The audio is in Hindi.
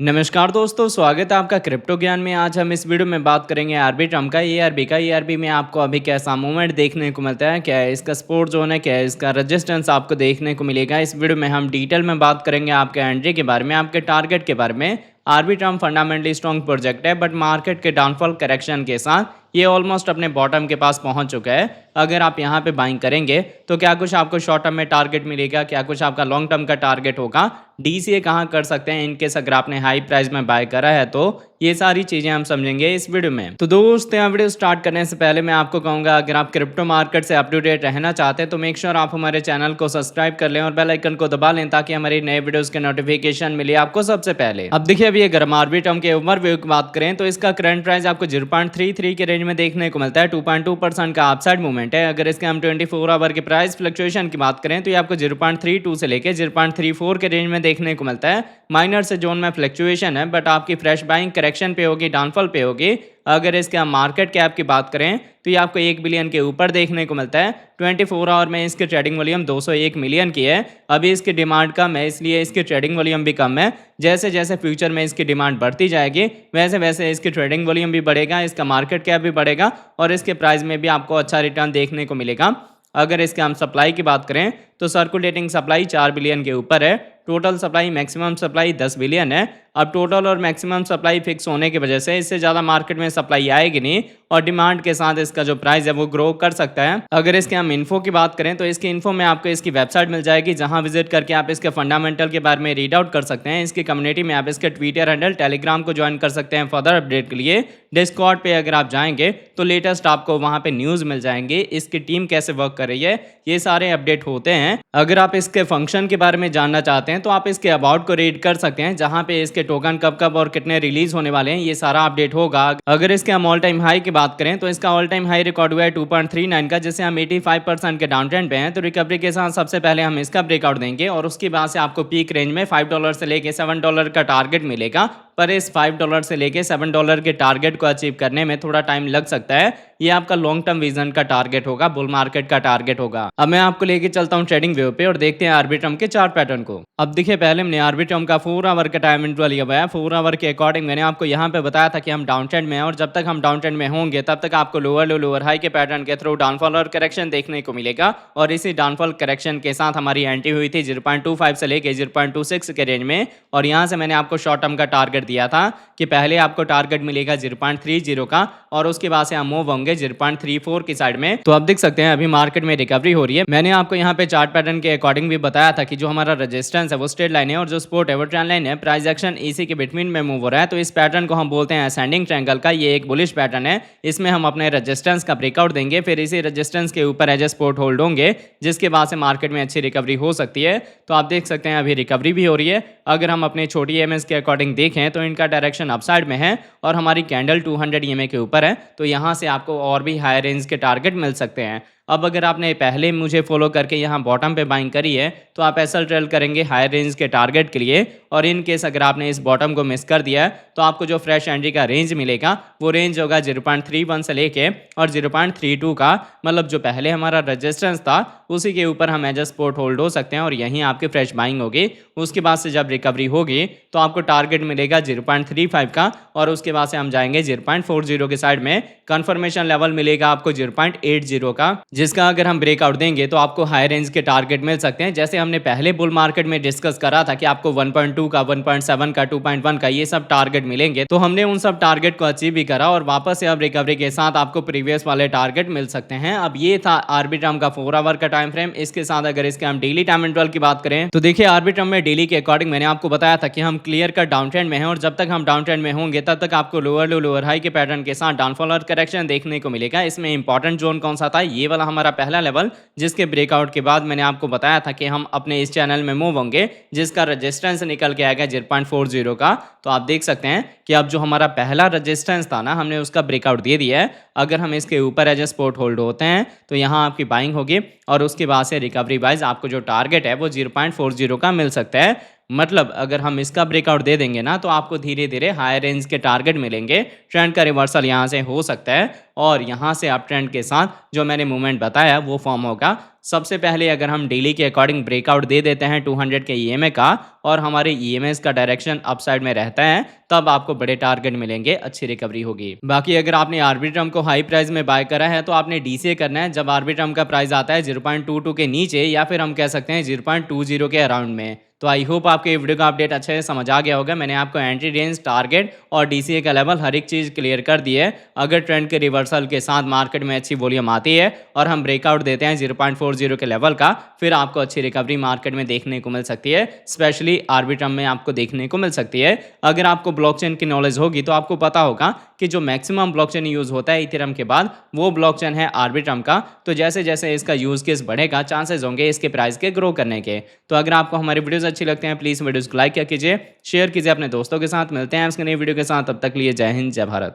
नमस्कार दोस्तों, स्वागत है आपका क्रिप्टो ज्ञान में। आज हम इस वीडियो में बात करेंगे आरबी ट्रम्प का एआरबी का। एआरबी में आपको अभी कैसा मूवमेंट देखने को मिलता है, क्या है इसका सपोर्ट जोन है, क्या है इसका रेजिस्टेंस आपको देखने को मिलेगा। इस वीडियो में हम डिटेल में बात करेंगे आपके एंट्री के बारे में, आपके टारगेट के बारे में। आरबी ट्रम्प फंडामेंटली स्ट्रॉन्ग प्रोजेक्ट है, बट मार्केट के डाउनफॉल करेक्शन के साथ ये ऑलमोस्ट अपने बॉटम के पास पहुंच चुका है। अगर आप यहाँ पे बाइंग करेंगे तो क्या कुछ आपको शॉर्ट टर्म में टारगेट मिलेगा, क्या कुछ आपका लॉन्ग टर्म का टारगेट होगा, डीसीए कहाँ कर सकते हैं इनकेस अगर आपने हाई प्राइस में बाय करा है, तो ये सारी चीजें हम समझेंगे इस वीडियो में। तो दोस्तों, यहाँ वीडियो स्टार्ट करने से पहले मैं आपको कहूंगा, अगर आप क्रिप्टो मार्केट से अप टू डेट रहना चाहते हैं तो मेक श्योर आप हमारे चैनल को सब्सक्राइब कर लें और बेल आइकन को दबा लें ताकि हमारे नए वीडियोस के नोटिफिकेशन मिले आपको सबसे पहले। अब देखिए, अभी अगर हम आरबी ट्रम्प के ओवरव्यू की बात करें तो इसका करंट प्राइस आपको 0.33 के रेंज में देखने को मिलता है। 2.2% का अपसाइड मूवमेंट है। अगर इसके हम 24 आवर के प्राइस फ्लक्चुएशन की बात करें तो ये आपको 0.32 से लेकर 0.34 के रेंज में देखने को मिलता है। माइनर से जोन में फ्लक्चुएशन है, बट आपकी फ्रेश बाइंग करेक्शन पे होगी, डाउनफॉल पे होगी। अगर इसके हम मार्केट कैप की बात करें तो ये आपको 1 बिलियन के ऊपर देखने को मिलता है। 24 आवर में इसकी ट्रेडिंग वॉल्यूम 201 मिलियन की है। अभी इसकी डिमांड कम है, इसलिए इसकी ट्रेडिंग वॉल्यूम भी कम है। जैसे जैसे फ्यूचर में इसकी डिमांड बढ़ती जाएगी वैसे वैसे इसकी ट्रेडिंग वॉल्यूम भी बढ़ेगा, इसका मार्केट कैप भी बढ़ेगा और इसके प्राइस में भी आपको अच्छा रिटर्न देखने को मिलेगा। अगर इसके हम सप्लाई की बात करें तो सर्कुलेटिंग सप्लाई 4 बिलियन के ऊपर है। Total supply, maximum supply 10 billion है। अब टोटल और मैक्सिमम सप्लाई फिक्स होने की वजह से इससे ज़्यादा मार्केट में सप्लाई आएगी नहीं और डिमांड के साथ इसका जो प्राइस है वो ग्रो कर सकता है। अगर इसके हम इन्फो की बात करें तो इसकी इन्फो में आपको इसकी वेबसाइट मिल जाएगी, जहां विजिट करके आप इसके फंडामेंटल के बारे में रीड आउट कर सकते हैं। इसकी कम्युनिटी में आप इसके ट्विटर हैंडल, टेलीग्राम को ज्वाइन कर सकते हैं फर्दर अपडेट के लिए। डिस्कॉर्ड पे अगर आप जाएंगे तो लेटेस्ट आपको वहां पे न्यूज़ मिल जाएंगे, इसकी टीम कैसे वर्क कर रही है, ये सारे अपडेट होते हैं। अगर आप इसके फंक्शन के बारे में जानना चाहते हैं तो आप इसके अबाउट को रीड कर सकते हैं, जहां पे इसके टोकन कब कब और कितने रिलीज होने वाले हैं ये सारा अपडेट होगा। अगर इसके हम ऑल टाइम हाई की बात करें तो इसका ऑल टाइम हाई रिकॉर्ड हुआ है 2.39 का, जिससे हम 85% के डाउन ट्रेंड पे हैं। तो रिकवरी के साथ सबसे पहले हम इसका ब्रेकआउट देंगे और उसके बाद से आपको पीक रेंज में $5 से लेके $7 का टारगेट मिलेगा। पर इस $5 से लेके $7 के टारगेट को अचीव करने में थोड़ा टाइम लग सकता है। ये आपका लॉन्ग टर्म विजन का टारगेट होगा, बुल मार्केट का टारगेट होगा। अब मैं आपको लेके चलता हूँ ट्रेडिंग व्यू पे और देखते हैं आरबी ट्रम्प के चार्ट पैटर्न को। अब देखिए, पहले हमने आरबी ट्रम्प का 4 आवर का टाइम इंटरवल लिया हुआ है। 4 आवर के अकॉर्डिंग मैंने आपको यहाँ पे बताया था कि हम डाउन ट्रेंड में हैं और जब तक हम डाउन ट्रेंड में होंगे तब तक आपको लोअर लो लोअर हाई के पैटर्न के थ्रू डाउनफॉल और करेक्शन देखने को मिलेगा। और इसी डाउनफॉल करेक्शन के साथ हमारी एंट्री हुई थी 0.25 से लेके 0.26 के रेंज में। और यहाँ से मैंने आपको शॉर्ट टर्म का टारगेट दिया था कि पहले आपको टारगेट मिलेगा 0.30 का और उसके बाद से हम मूव होंगे 0.34 की साइड में। तो आप देख सकते हैं अभी मार्केट में रिकवरी हो रही है। मैंने आपको यहाँ पे चार्ट पैटर्न के अकॉर्डिंग भी बताया था कि जो हमारा रेजिस्टेंस है वो स्ट्रेट लाइन है और जो सपोर्ट है वो ट्रेंड लाइन है। प्राइस एक्शन इसी के बिटवीन में मूव हो रहा है। तो इस पैटर्न को हम बोलते हैं असेंडिंग ट्रायंगल का। ये एक बुलिश पैटर्न है। इसमें हम अपने रेजिस्टेंस का ब्रेकआउट देंगे, फिर इसी रेजिस्टेंस के ऊपर एज ए सपोर्ट होल्ड होंगे, जिसके बाद से मार्केट में अच्छी रिकवरी हो सकती है। तो आप देख सकते हैं अभी रिकवरी भी हो रही है। अगर हम अपने छोटी एमएस के अकॉर्डिंग देखें तो इनका डायरेक्शन अपसाइड में है और हमारी कैंडल 200 ईएमए के ऊपर है। तो यहाँ से आपको और भी हाई रेंज के टारगेट मिल सकते हैं। अब अगर आपने पहले मुझे फॉलो करके यहाँ बॉटम पे बाइंग करी है तो आप एसएल ट्रेल करेंगे हाई रेंज के टारगेट के लिए। और इन केस अगर आपने इस बॉटम को मिस कर दिया है तो आपको जो फ्रेश एंट्री का रेंज मिलेगा वो रेंज होगा 0.31 से लेके और 0.32 का, मतलब जो पहले हमारा रेजिस्टेंस था उसी के ऊपर हम एज सपोर्ट होल्ड हो सकते हैं और यहीं आपकी फ्रेश बाइंग होगी। उसके बाद से जब रिकवरी होगी तो आपको टारगेट मिलेगा 0.35 का और उसके बाद से हम जाएंगे 0.40 के साइड में। कंफर्मेशन लेवल मिलेगा आपको 0.80 का, जिसका अगर हम ब्रेकआउट देंगे तो आपको हाई रेंज के टारगेट मिल सकते हैं। जैसे हमने पहले बुल मार्केट में डिस्कस करा था कि आपको 1.2 का, 1.7 का, 2.1 का ये सब टारगेट मिलेंगे, तो हमने उन सब टारगेट को अचीव भी करा और वापस से अब रिकवरी के साथ आपको प्रीवियस वाले टारगेट मिल सकते हैं। अब ये था आरबी ट्रम्प का 4 आवर का टाइम फ्रेम। इसके साथ अगर इसके हम डेली टाइम इंटरवल की बात करें तो देखिए, आरबी ट्रम्प में डेली के अकॉर्डिंग मैंने आपको बताया था कि हम क्लियर कट डाउन ट्रेंड में हैं और जब तक हम डाउन ट्रेंड में होंगे तब तक आपको लोअर लो लोअर हाई के पैटर्न के साथ डाउनफॉल और करेक्शन देखने को मिलेगा। इसमें इंपॉर्टेंट जोन कौन सा था, ये वाला हमारा पहला लेवल, जिसके ब्रेकआउट के बाद मैंने आपको बताया था कि हम अपने इस चैनल में मूव होंगे, जिसका रेजिस्टेंस निकल के आएगा 0.40 का। तो आप देख सकते हैं कि अब जो हमारा पहला रेजिस्टेंस था ना, हमने उसका ब्रेकआउट दे दिया है। अगर हम इसके ऊपर एज ए सपोर्ट होल्ड होते हैं तो यहाँ आपकी बाइंग होगी और उसके बाद से रिकवरी वाइज आपको जो टारगेट है वो 0.40 का मिल सकता है। मतलब अगर हम इसका ब्रेकआउट दे देंगे ना तो आपको धीरे-धीरे हायर रेंज के टारगेट मिलेंगे। ट्रेंड का रिवर्सल यहाँ से हो सकता है और यहाँ से अप ट्रेंड के साथ जो मैंने मूवमेंट बताया वो फॉर्म होगा। सबसे पहले अगर हम डेली के अकॉर्डिंग ब्रेकआउट दे देते हैं 200 के ईएमए का और हमारे ईएमएस का डायरेक्शन अपसाइड में रहता है, तब आपको बड़े टारगेट मिलेंगे, अच्छी रिकवरी होगी। बाकी अगर आपने आर्बिट्रम को हाई प्राइस में बाय करा है तो आपने डीसीए करना है जब आर्बिट्रम का प्राइस आता है 0.22 के नीचे या फिर हम कह सकते हैं 0.20 के अराउंड में। तो आई होप आपको ये वीडियो का अपडेट अच्छे से समझ आ गया होगा। मैंने आपको एंट्री रेंज, टारगेट और डीसीए का लेवल हर एक चीज़ क्लियर कर दी है। अगर ट्रेंड के रिवर्सल के साथ मार्केट में अच्छी वॉल्यूम आती है और हम ब्रेकआउट देते हैं 0.40 के लेवल का, फिर आपको अच्छी रिकवरी मार्केट में देखने को मिल सकती है, स्पेशली आर्बिट्रम में आपको देखने को मिल सकती है। अगर आपको ब्लॉकचेन की नॉलेज होगी तो आपको पता होगा कि जो मैक्सिमम ब्लॉकचेन यूज़ होता है इथेरियम के बाद वो ब्लॉकचेन है आर्बिट्रम का। तो जैसे जैसे इसका यूज़ केस बढ़ेगा चांसेस होंगे इसके प्राइस के ग्रो करने के। तो अगर आपको हमारे वीडियोस अच्छी लगते हैं प्लीज़ वीडियोस को लाइक किया कीजिए, शेयर कीजिए अपने दोस्तों के साथ। मिलते हैं इसके नई वीडियो के साथ, तब तक लिए जय हिंद, जय भारत।